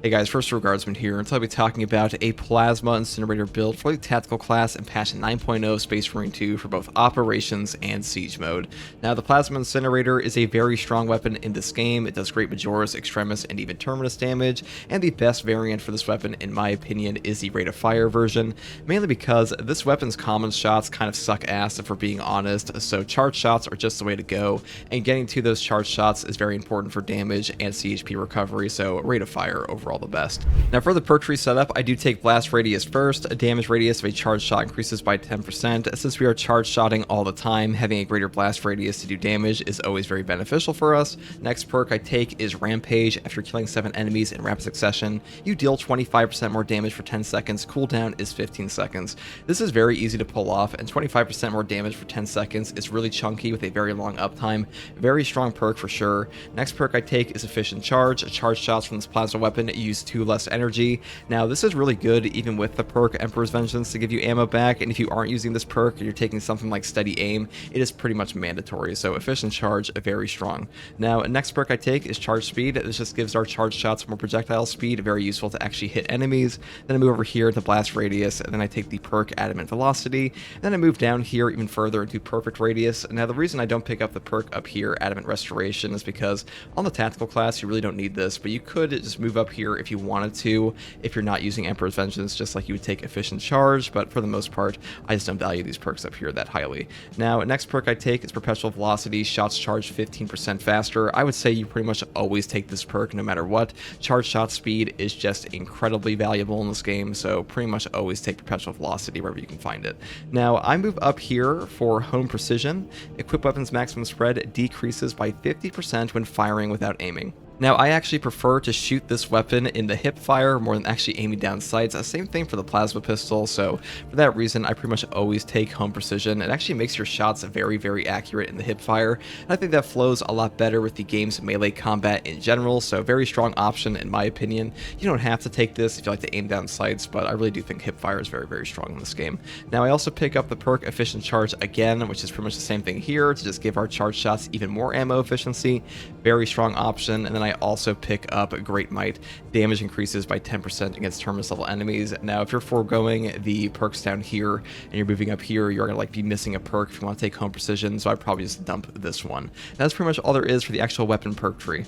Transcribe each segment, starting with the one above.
Hey guys, First Regardsman here, and today I'll be talking about a Plasma Incinerator build for the Tactical class in patch 9.0 Space Marine 2 for both Operations and Siege mode. Now, the Plasma Incinerator is a very strong weapon in this game. It does great Majoris, Extremis, and even Terminus damage, and the best variant for this weapon, in my opinion, is the Rate of Fire version, mainly because this weapon's common shots kind of suck ass, if we're being honest, so charge shots are just the way to go, and getting to those charge shots is very important for damage and CHP recovery, so Rate of Fire overall the best. Now for the perk tree setup, I do take Blast Radius first. A damage radius of a charge shot increases by 10%. Since we are charge shotting all the time, having a greater blast radius to do damage is always very beneficial for us. Next perk I take is Rampage. After killing 7 enemies in rapid succession, you deal 25% more damage for 10 seconds. Cooldown is 15 seconds. This is very easy to pull off, and 25% more damage for 10 seconds is really chunky with a very long uptime. Very strong perk for sure. Next perk I take is Efficient Charge. Charge shots from this plasma weapon use 2 less energy. Now this is really good even with the perk Emperor's Vengeance to give you ammo back, and if you aren't using this perk and you're taking something like Steady Aim, it is pretty much mandatory, so Efficient Charge, very strong. Now next perk I take is Charge Speed. This just gives our charge shots more projectile speed, very useful to actually hit enemies. Then I move over here to Blast Radius, and then I take the perk Adamant Velocity, and then I move down here even further into Perfect Radius. Now the reason I don't pick up the perk up here, Adamant Restoration, is because on the Tactical class you really don't need this, but you could just move up here if you wanted to, if you're not using Emperor's Vengeance, just like you would take Efficient Charge, but for the most part, I just don't value these perks up here that highly. Now, next perk I take is Perpetual Velocity. Shots charge 15% faster. I would say you pretty much always take this perk no matter what. Charge shot speed is just incredibly valuable in this game, so pretty much always take Perpetual Velocity wherever you can find it. Now, I move up here for Home Precision. Equip weapons maximum spread decreases by 50% when firing without aiming. Now, I actually prefer to shoot this weapon in the hip fire more than actually aiming down sights. Same thing for the plasma pistol, so for that reason, I pretty much always take Home Precision. It actually makes your shots very, very accurate in the hip fire, and I think that flows a lot better with the game's melee combat in general, so very strong option in my opinion. You don't have to take this if you like to aim down sights, but I really do think hip fire is very, very strong in this game. Now, I also pick up the perk Efficient Charge again, which is pretty much the same thing here, to just give our charge shots even more ammo efficiency. Very strong option, and then I also pick up Great Might. Damage increases by 10% against Terminus level enemies. Now, if you're foregoing the perks down here and you're moving up here, you're gonna be missing a perk if you want to take Home Precision, so I'd probably just dump this one. That's pretty much all there is for the actual weapon perk tree.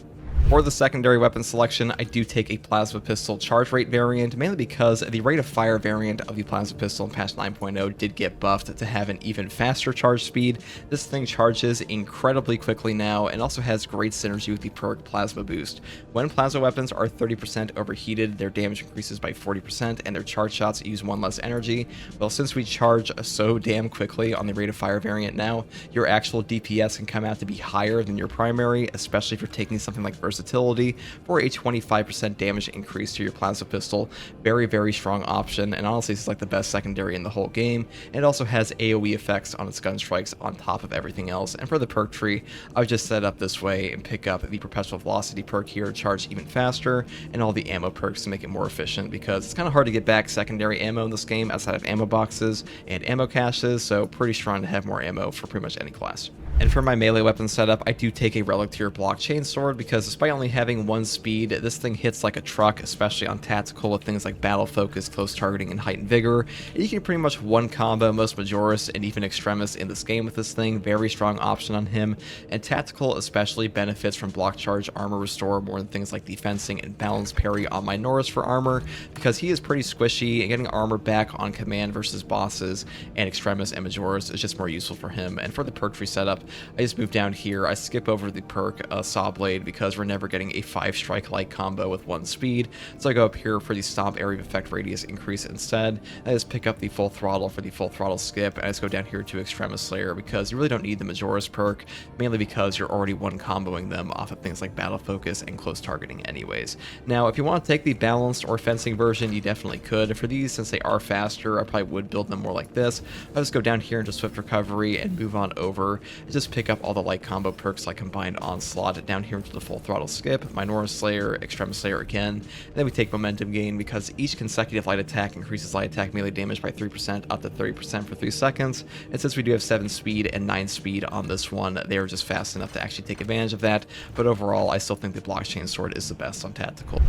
For the secondary weapon selection, I do take a Plasma Pistol charge rate variant, mainly because the Rate of Fire variant of the Plasma Pistol in patch 9.0 did get buffed to have an even faster charge speed. This thing charges incredibly quickly now, and also has great synergy with the perk Plasma Boost. When plasma weapons are 30% overheated, their damage increases by 40%, and their charge shots use 1 less energy. Well, since we charge so damn quickly on the Rate of Fire variant now, your actual DPS can come out to be higher than your primary, especially if you're taking something like Versatility for a 25% damage increase to your plasma pistol. Very, very strong option, and honestly this is like the best secondary in the whole game. It also has AoE effects on its gun strikes on top of everything else. And for the perk tree, I would just set it up this way and pick up the Perpetual Velocity perk here to charge even faster, and all the ammo perks to make it more efficient, because it's kind of hard to get back secondary ammo in this game outside of ammo boxes and ammo caches, so pretty strong to have more ammo for pretty much any class. And for my melee weapon setup, I do take a Relic Tier Block Chainsword, because despite only having 1 speed, this thing hits like a truck, especially on tactical with things like Battle Focus, Close Targeting, and Heightened Vigor. And you can pretty much one combo most Majoris and even Extremis in this game with this thing. Very strong option on him. And tactical especially benefits from Block Charge Armor Restore more than things like Defensing and Balance Parry on my Norris for armor, because he is pretty squishy, and getting armor back on command versus bosses and Extremis and Majoris is just more useful for him. And for the perk tree setup, I just move down here. I skip over the perk Saw Blade, because we're never getting a 5-strike-like combo with 1 speed. So I go up here for the Stomp Area of Effect Radius increase instead. I just pick up the Full Throttle for the Full Throttle skip, and I just go down here to Extremis Slayer, because you really don't need the Majoris perk, mainly because you're already 1-comboing them off of things like Battle Focus and Close Targeting anyways. Now, if you want to take the balanced or fencing version, you definitely could. For these, since they are faster, I probably would build them more like this. I'll just go down here into Swift Recovery and move on over and just pick up all the light combo perks like Combined Onslaught down here into the Full Throttle skip, Minority Slayer, Extremis Slayer again. And then we take Momentum Gain, because each consecutive light attack increases light attack melee damage by 3% up to 30% for 3 seconds. And since we do have 7 speed and 9 speed on this one, they are just fast enough to actually take advantage of that. But overall, I still think the Block Chainsword is the best on tactical.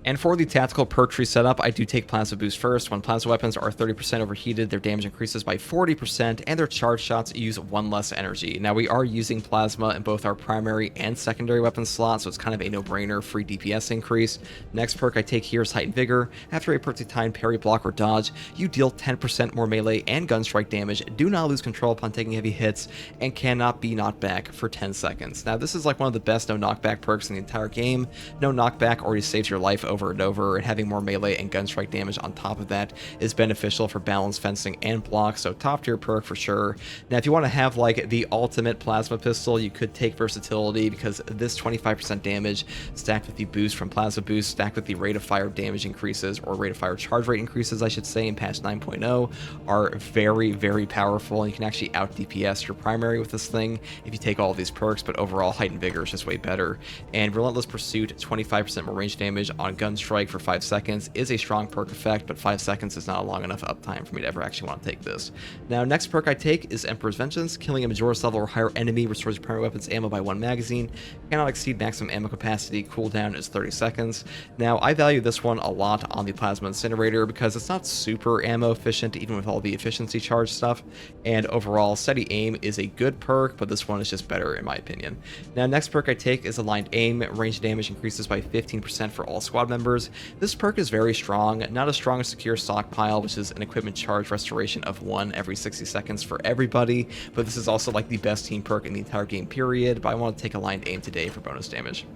And for the tactical perk tree setup, I do take Plasma Boost first. When Plasma weapons are 30% overheated, their damage increases by 40%, and their charge shots use 1 less energy. Now, we are using Plasma in both our primary and secondary weapon slots, so it's kind of a no-brainer, free DPS increase. Next perk I take here is Heightened Vigor. After a perfect time parry, block, or dodge, you deal 10% more melee and gun strike damage, do not lose control upon taking heavy hits, and cannot be knocked back for 10 seconds. Now, this is like one of the best no knockback perks in the entire game. No knockback already saves your life over and over, and having more melee and gun strike damage on top of that is beneficial for balance, fencing, and block, so top tier perk for sure. Now, if you want to have like the ultimate plasma pistol, you could take versatility, because this 25% damage stacked with the boost from Plasma Boost, stacked with the rate of fire damage increases, or rate of fire charge rate increases, I should say, in patch 9.0, are very, very powerful, and you can actually out DPS your primary with this thing if you take all of these perks, but overall Heightened Vigor is just way better. And Relentless Pursuit, 25% more range damage on gun strike for 5 seconds is a strong perk effect, but 5 seconds is not a long enough uptime for me to ever actually want to take this. Now, next perk I take is Emperor's Vengeance. Killing a Majora's level or higher enemy restores your primary weapon's ammo by 1 magazine. Cannot exceed maximum ammo capacity. Cooldown is 30 seconds. Now, I value this one a lot on the Plasma Incinerator because it's not super ammo efficient, even with all the efficiency charge stuff, and overall, Steady Aim is a good perk, but this one is just better in my opinion. Now, next perk I take is Aligned Aim. Range damage increases by 15% for all squad members. This perk is very strong, not as strong as Secure Stockpile, which is an equipment charge restoration of 1 every 60 seconds for everybody, but this is also like the best team perk in the entire game period, but I want to take Aligned Aim today for bonus damage.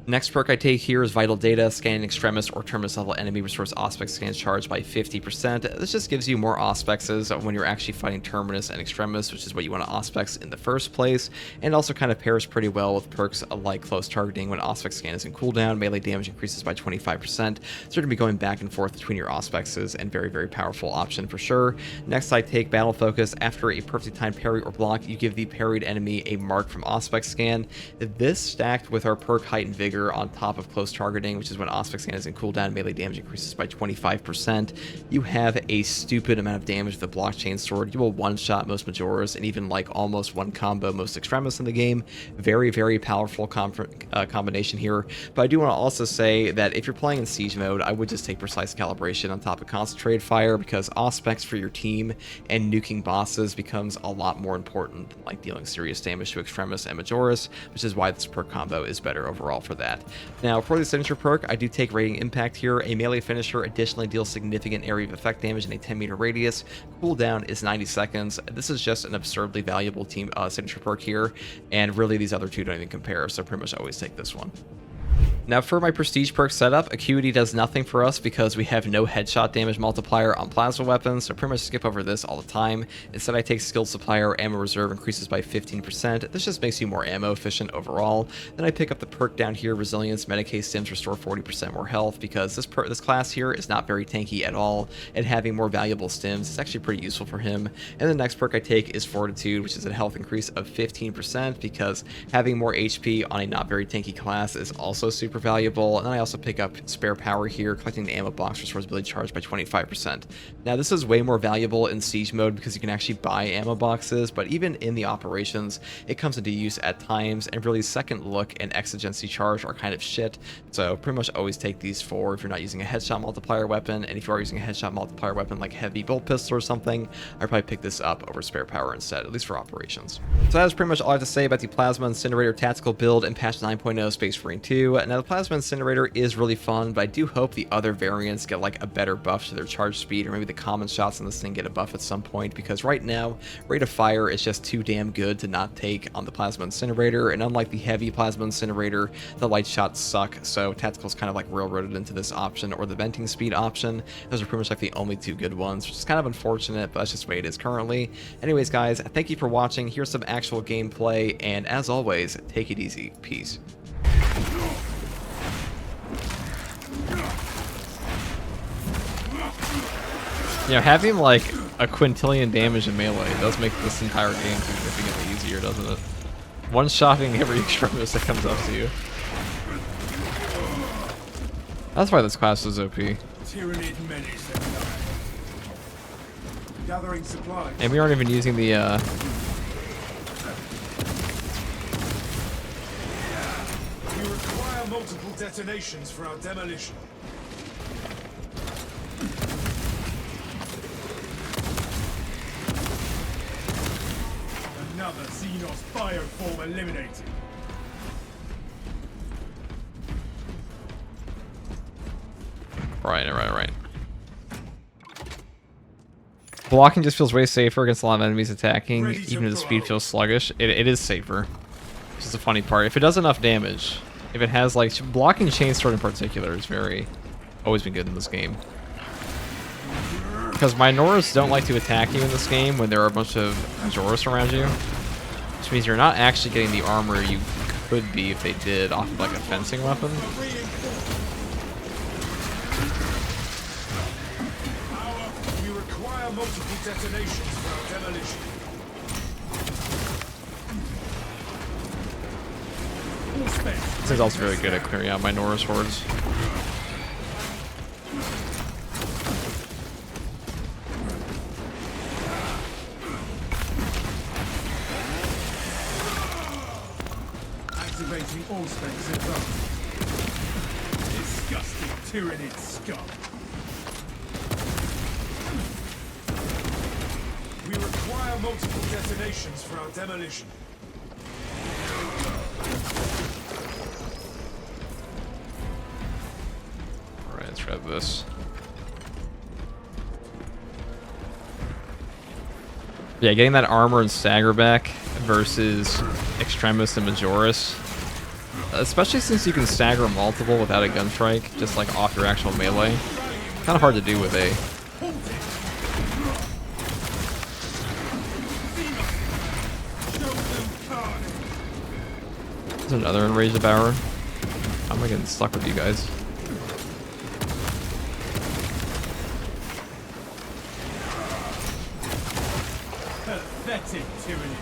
Next perk I take here is Vital Data. Scanning Extremis or Terminus level enemy restores Auspex scans charged by 50%. This just gives you more Auspexes when you're actually fighting Terminus and Extremis, which is what you want to Auspex in the first place, and also kind of pairs pretty well with perks like Close Targeting. When Auspex scan is in cooldown, melee damage increases by 25%, so you're going to be going back and forth between your Auspexes, and very, very powerful option for sure. Next I take Battle Focus. After a perfect time parry or block, you give the parried enemy a mark from Auspex scan. This stacked with our perk Heightened Vigor on top of Close Targeting, which is when Auspex scan is in cooldown, melee damage increases by 25%. You have a stupid amount of damage with the Blockchain Sword. You will one-shot most Majoras, and even like almost one combo most Extremis in the game. Very, very powerful combination here. But I do want to also say that if you're playing in Siege mode, I would just take Precise Calibration on top of Concentrated Fire, because Auspex for your team and nuking bosses becomes a lot more important than like dealing serious damage to Extremis and Majoras, which is why this perk combo is better overall for that. Now, for the signature perk, I do take Radiant Impact here. A melee finisher additionally deals significant area of effect damage in a 10-meter radius. Cooldown is 90 seconds. This is just an absurdly valuable team signature perk here, and really these other two don't even compare, so pretty much always take this one. Now, for my prestige perk setup, Acuity does nothing for us because we have no headshot damage multiplier on plasma weapons, so pretty much skip over this all the time. Instead, I take Skilled Supplier. Ammo reserve increases by 15%. This just makes you more ammo efficient overall. Then I pick up the perk down here, Resilience. Medicae Stims restore 40% more health, because this class here is not very tanky at all, and having more valuable stims is actually pretty useful for him. And the next perk I take is Fortitude, which is a health increase of 15%, because having more HP on a not very tanky class is also super valuable. And then I also pick up Spare Power here. Collecting the ammo box restores ability charge by 25%. Now, this is way more valuable in Siege mode because you can actually buy ammo boxes, but even in the operations, it comes into use at times, and really Second Look and Exigency Charge are kind of shit, so pretty much always take these four if you're not using a headshot multiplier weapon. And if you are using a headshot multiplier weapon like Heavy Bolt Pistol or something, I'd probably pick this up over Spare Power instead, at least for operations. So that is pretty much all I have to say about the Plasma Incinerator tactical build in patch 9.0 Space Marine 2. Now, the Plasma Incinerator is really fun, but I do hope the other variants get like a better buff to their charge speed, or maybe the common shots on this thing get a buff at some point, because right now rate of fire is just too damn good to not take on the Plasma Incinerator, and unlike the heavy Plasma Incinerator, the light shots suck, so tactical's kind of like railroaded into this option or the venting speed option. Those are pretty much like the only two good ones, which is kind of unfortunate, but that's just the way it is currently. Anyways, guys, thank you for watching. Here's some actual gameplay, and as always, take it easy. Peace. You know, having like a quintillion damage in melee does make this entire game significantly easier, doesn't it? One-shotting every Extremis that comes up to you. That's why this class is OP. And we aren't even using the We require multiple detonations for our demolition. Another Xenos bioform eliminated. Right. Blocking just feels way safer against a lot of enemies attacking, even if the speed feels sluggish. It is safer. Which is the funny part. If it does enough damage, if it has like blocking chainsword in particular is always been good in this game. Because Minoras don't like to attack you in this game when there are a bunch of Majoris around you. Which means you're not actually getting the armor you could be if they did off of like a fencing weapon. We require multiple detonations for our demolition. This thing's also really good at clearing out Minora's hordes. Activating all specs advanced. Disgusting tyrannid scum. We require multiple detonations for our demolition. Alright, let's grab this. Yeah, getting that armor and stagger back versus Extremis and Majoris. Especially since you can stagger multiple without a gunstrike, just like off your actual melee. Kind of hard to do with A. There's another Enraged Devourer. How am I getting stuck with you guys? Pathetic tyranny.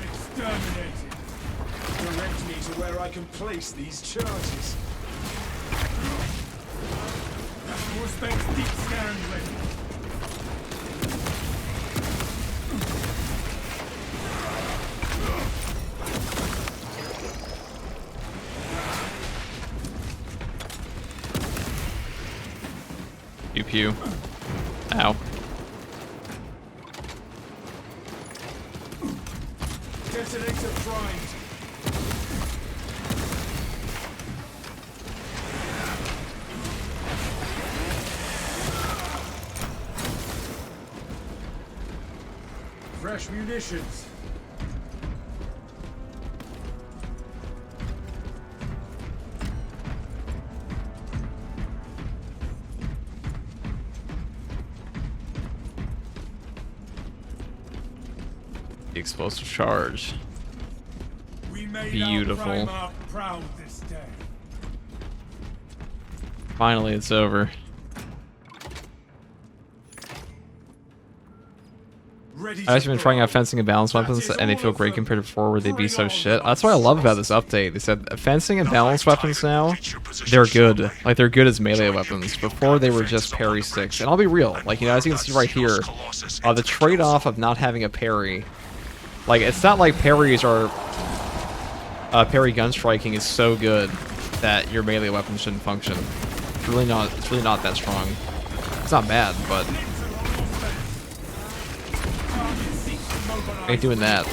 Exterminated. Direct me to where I can place these charges. More space deep scan ready. Pew pew. Ow. Detonator primed. Fresh munitions. The explosive charge. We made Beautiful. our Primarch proud this day. Finally, it's over. Ready I've actually been trying out fencing and balance weapons, and they feel great compared to before where they'd be so shit. That's what I love about this update. They said fencing and balance weapons now, they're good. Like, they're good as melee weapons. Before, they were just parry sticks. And I'll be real, like, you know, as you can see right here, the trade-off of not having a parry, like, it's not like parries are... parry gun striking is so good that your melee weapon shouldn't function. It's really not that strong. It's not bad, but... ain't doing that.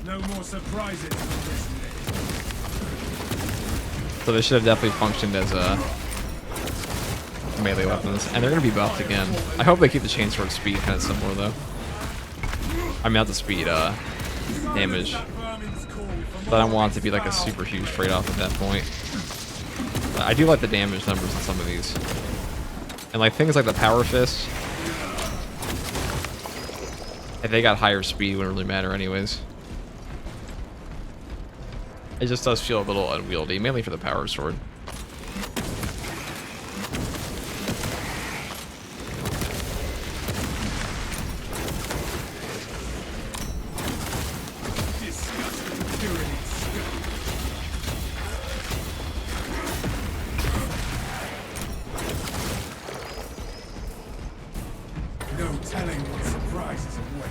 No more surprises from this day. So they should have definitely functioned as melee weapons, and they're gonna be buffed again. I hope they keep the chainsword speed kind of similar though. I mean, not the speed, damage. But I don't want it to be like a super huge trade-off at that point. I do like the damage numbers in some of these. And like things like the Power Fist, and they got higher speed, wouldn't really matter anyways. It just does feel a little unwieldy, mainly for the Power Sword. No telling what surprises await.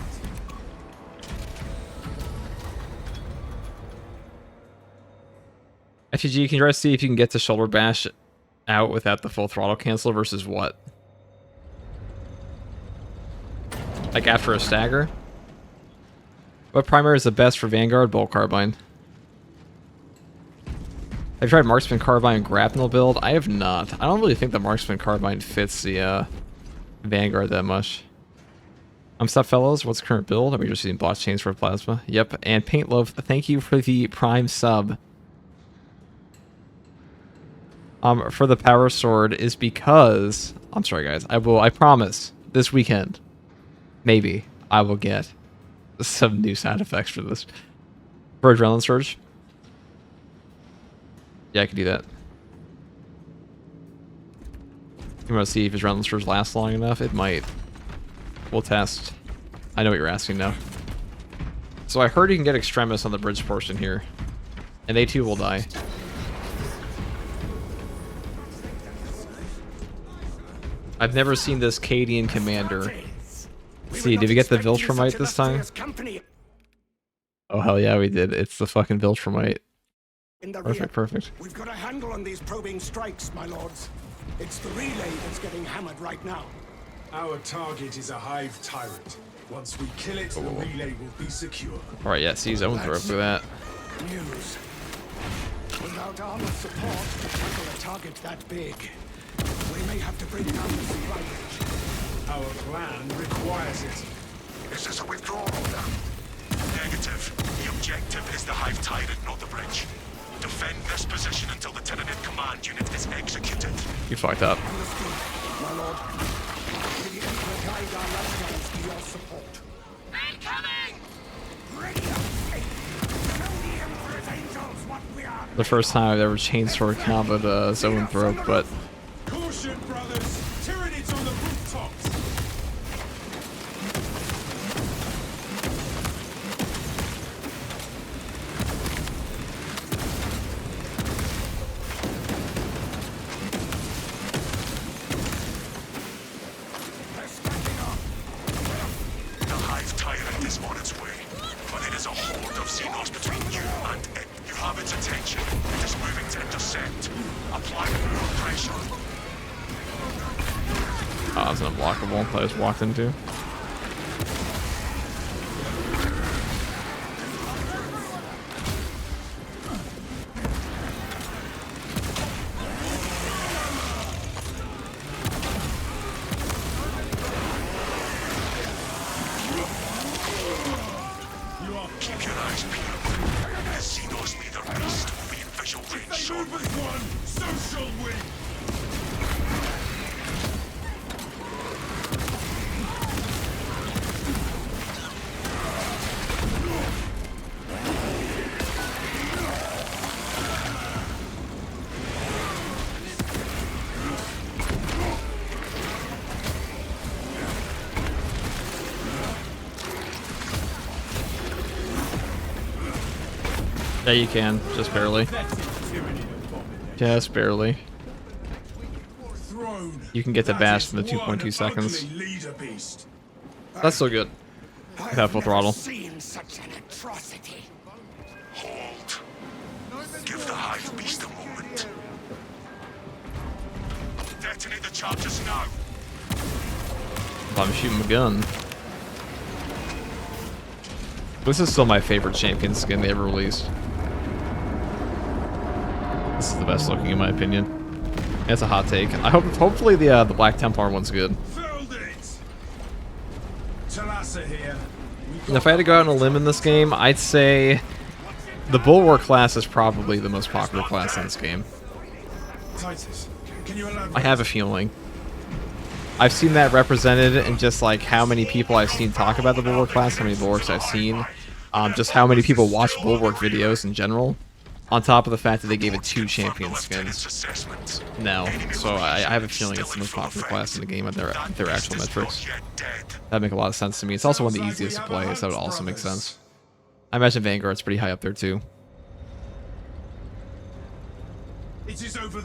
FTG, can you try to see if you can get to Shoulder Bash out without the full throttle cancel versus what? Like after a stagger? What primary is the best for Vanguard? Bolt Carbine. Have you tried Marksman Carbine Grapnel build? I have not. I don't really think the Marksman Carbine fits the Vanguard that much. Stop fellows. What's the current build? Are we just using blockchains for plasma? Yep. And Paint Love, thank you for the Prime sub. For the Power Sword is because I'm sorry guys, I promise this weekend maybe I will get some new sound effects for this. For Adrenaline Surge. Yeah, I can do that. You want to see if Adrenaline Surge lasts long enough? It might. We'll test. I know what you're asking now. So I heard you can get Extremis on the bridge portion here. And they too will die. I've never seen this Cadian commander. Let's see, did we get the Viltrumite this time? Oh hell yeah, we did. It's the fucking Viltrumite. Perfect, perfect. We've got a handle on these probing strikes, my lords. It's the relay that's getting hammered right now. Our target is a hive tyrant. Once we kill it, the relay will be secure. Alright, yeah, see, zone throw for that. News. Without armor support to tackle a target that big, we may have to bring down the supply bridge. Our plan requires it. Is this a withdrawal order? Negative. The objective is the hive tyrant, not the bridge. Defend this position until the tentative command unit is executed. You fucked up. Understood, my lord. May the Emperor guide our lifetimes to your support. Incoming! Ready up! Tell the Emperor's angels what we are. The first time I've ever chainsword comboed zone throw, but Caution, brothers! Tyranids on the rooftops! The hive tyrant is on its way, but it is a horde of Xenos between you and it. You have its attention. It is moving to intercept. Apply more pressure. oh, that was an unblockable that I just walked into. Keep your eyes peeled. The Xenos leader beast will be in visual range They move shortly. as one! So shall we! Yeah, you can. Just barely. That's a tyranid abomination. Just barely. Throne. You can get to That bash is in the 2.2 one seconds. ugly leader beast. That's still good. Without full throttle. Seen such an atrocity. Hold. Give the hive beast a moment. Detonate the charges now. I'm shooting a gun. This is still my favorite champion skin they ever released. This is the best looking in my opinion. It's a hot take. I hopefully the Black Templar one's good. Filled it! Talassa here. And if I had to go out on a limb in this game, I'd say the Bulwark class is probably the most popular class in this game. Titus, can you elaborate? I have a feeling. I've seen that represented in just like how many people I've seen talk about the Bulwark class, how many Bulwarks I've seen, just how many people watch Bulwark videos in general, on top of the fact that they gave it 2 champion skins. No, so I have a feeling it's the most popular class in the game at their actual metrics. That'd make a lot of sense to me. It's also one of the easiest to play, so that would also make sense. I imagine Vanguard's pretty high up there too.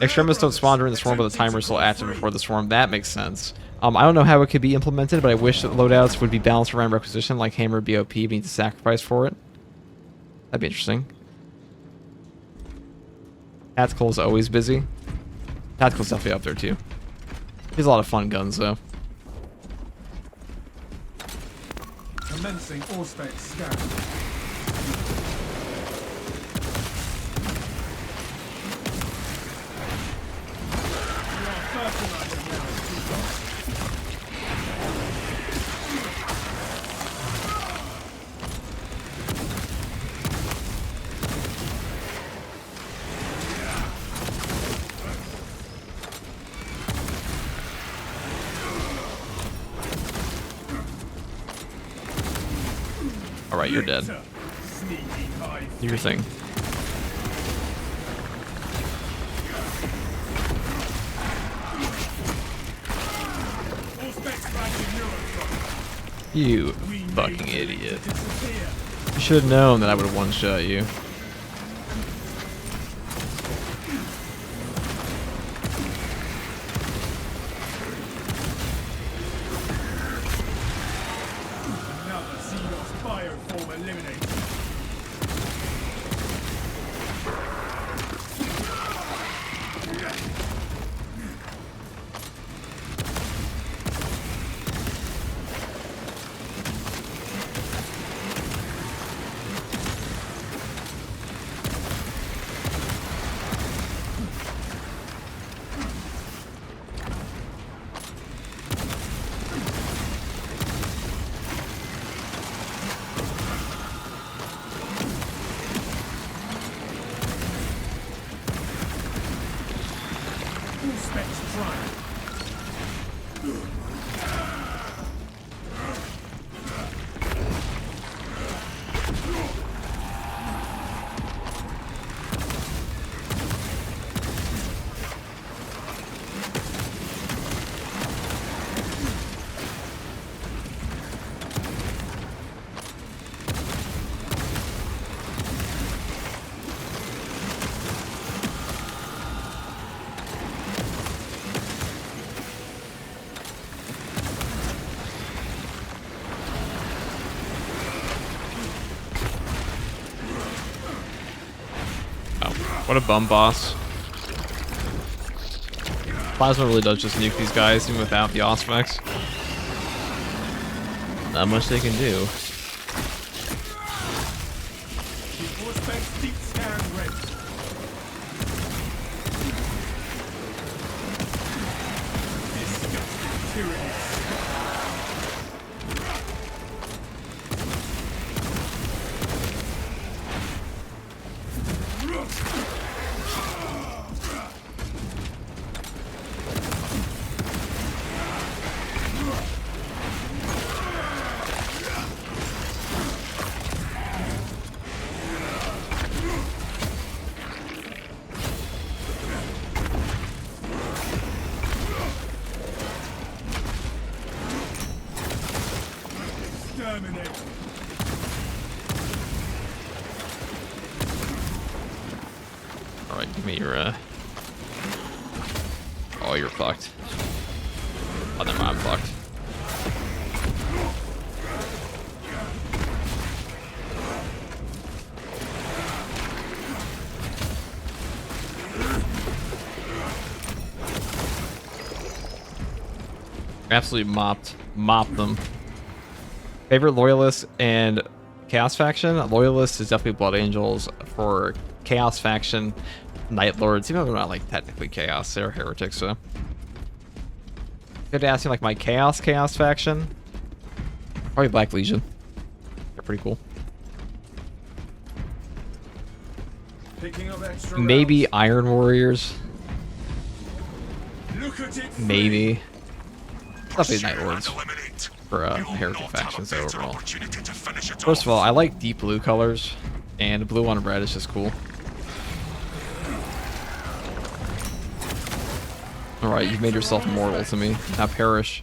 Extremis don't spawn during the swarm, but the timer is still active before the swarm. That makes sense. I don't know how it could be implemented, but I wish that loadouts would be balanced around requisition, like Hammer BOP. We need to sacrifice for it. That'd be interesting. Tactical is always busy. Tactical's definitely up there too. There's a lot of fun guns though. Commencing Auspex scan. Alright, you're dead. Do your thing. You fucking idiot. You should have known that I would have one-shot you. What a bum boss. Plasma really does just nuke these guys even without the Auspex. Not much they can do. Alright, give me your, Oh, you're fucked. Oh, never mind, I'm fucked. Absolutely mopped them. Favorite Loyalist and Chaos faction? Loyalist is definitely Blood Angels. For Chaos faction, Night Lords, even though they're not like technically Chaos, they're heretics, so. Good asking like my Chaos faction. Probably Black Legion. They're pretty cool. Maybe Iron Warriors. Maybe. Definitely Night Lords eliminate. for You will Heritage not have a factions better overall. opportunity to finish it First of off. all, I like deep blue colors, and blue on red is just cool. Alright, you've made yourself mortal to me. Now perish.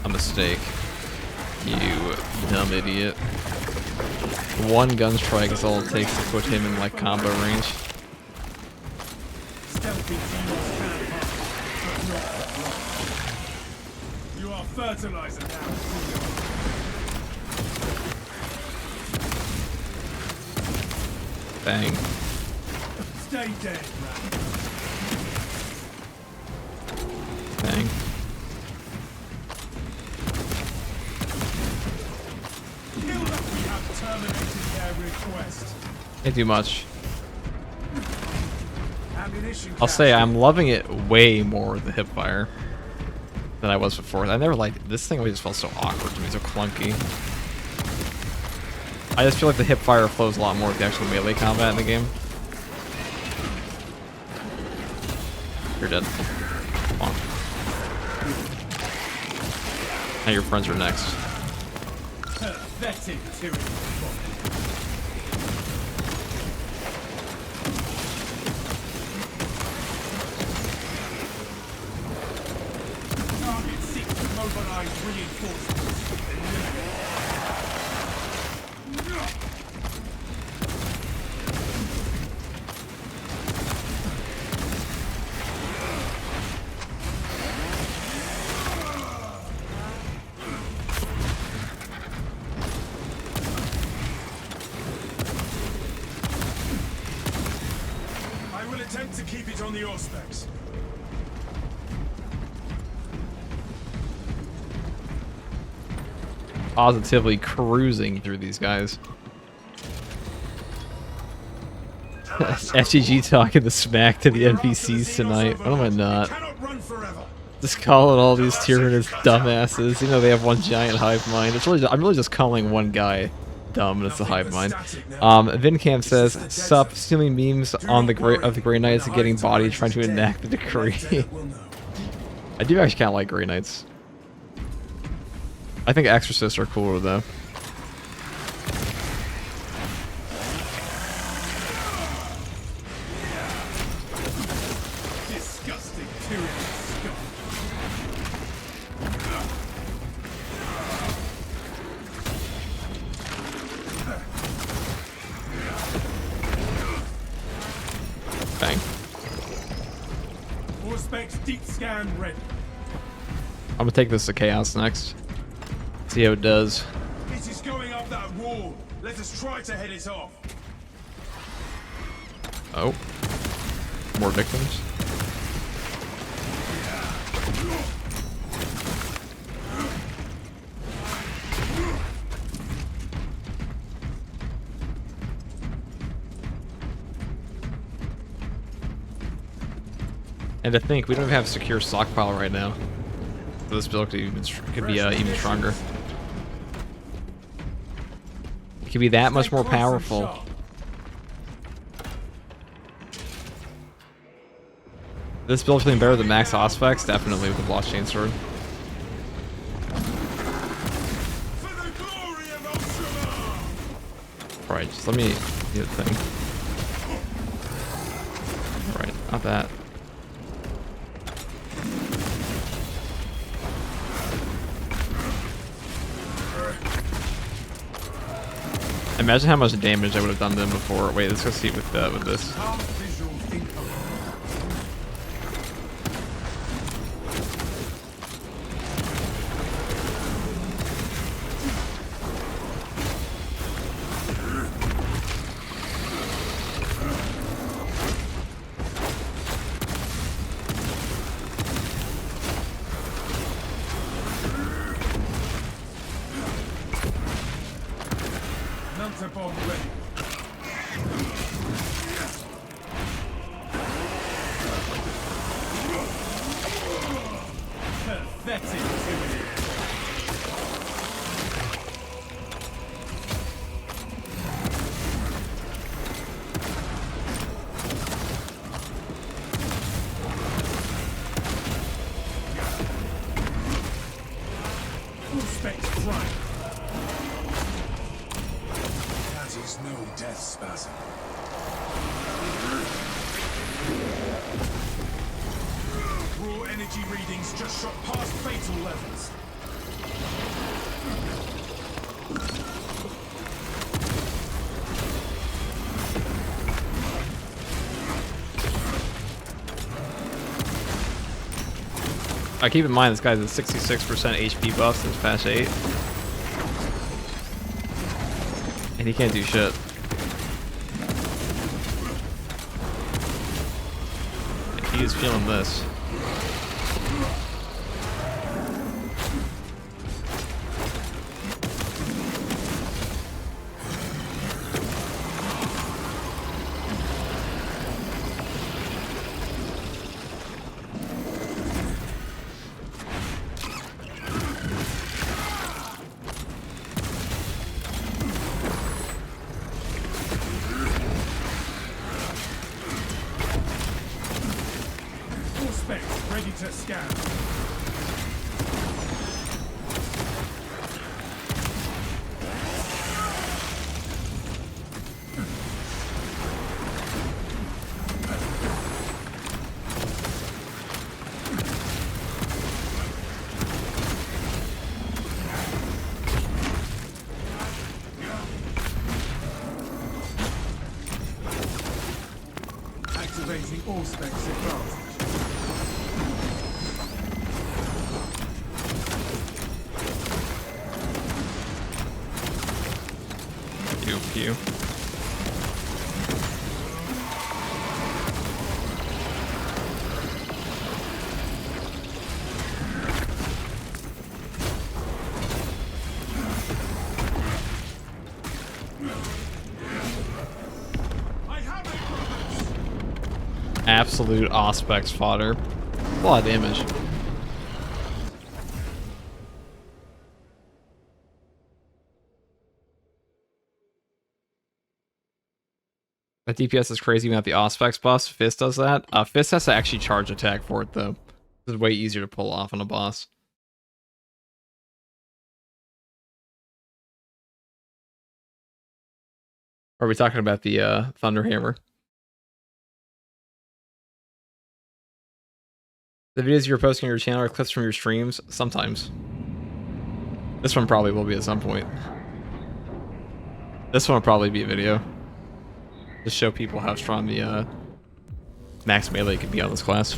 A mistake. You dumb idiot. One gun strike is all it takes to put him in like combo range. Stealthy Xenos can hunt, but not for long. You are fertilizer now. Bang. Stay dead, man. Bang. Kill them, we have terminated their request. Can't do much. Ammunition I'll say cache. I'm loving it way more with the hip fire than I was before. I never liked this thing. Always just felt so awkward to me, so clunky. I just feel like the hip fire flows a lot more with the actual melee combat in the game. You're dead. Come on. Now your friends are next. Pathetic tyranny. Target seeks to mobilize reinforcements. I will attempt to keep it on the Auspex. Positively cruising through these guys. FGG talking the smack to the NPCs tonight. What am I not? Cannot run forever. Just calling all these tyrannous dumbasses. You know they have one giant hive mind. It's really I'm really just calling one guy dumb, and it's the hive mind. Vincam says, "Sup, stealing memes on the of the Grey Knights and getting bodied trying to enact the decree." I do actually kind of like Grey Knights. I think Exorcists are cooler though. Disgusting tyranny. Bang. Auspex deep scan ready. I'm gonna take this to Chaos next. See how it does. It is going up that wall. Let us try to head it off. Oh. More victims. And to think, we don't even have secure stockpile right now. So this build could be even stronger. It could be that much more powerful. This build feeling better than Max Auspex? Definitely with the Blockchain Sword. For the glory of Ultramar! Right, just let me do the thing. Right, not that. Imagine how much damage I would have done to them before. Wait, let's go see with this. Half visual income. Melter bomb ready. Pathetic tyranny. Auspex Prime. That is no death spasm. Raw energy readings just shot past fatal levels. Keep in mind this guy's a 66% HP buff since patch 8. And he can't do shit. He is feeling this. Auspex ready to scan. Activating Auspex advanced. Pew pew. I have it, brothers! Absolute Auspex fodder. A lot of damage. That DPS is crazy without the Auspex buffs. Fist does that. Fist has to actually charge attack for it though. It's way easier to pull off on a boss. Or are we talking about the Thunder Hammer? The videos you're posting on your channel are clips from your streams? Sometimes. This one probably will be at some point. This one will probably be a video. Just show people how strong the max melee can be on this class.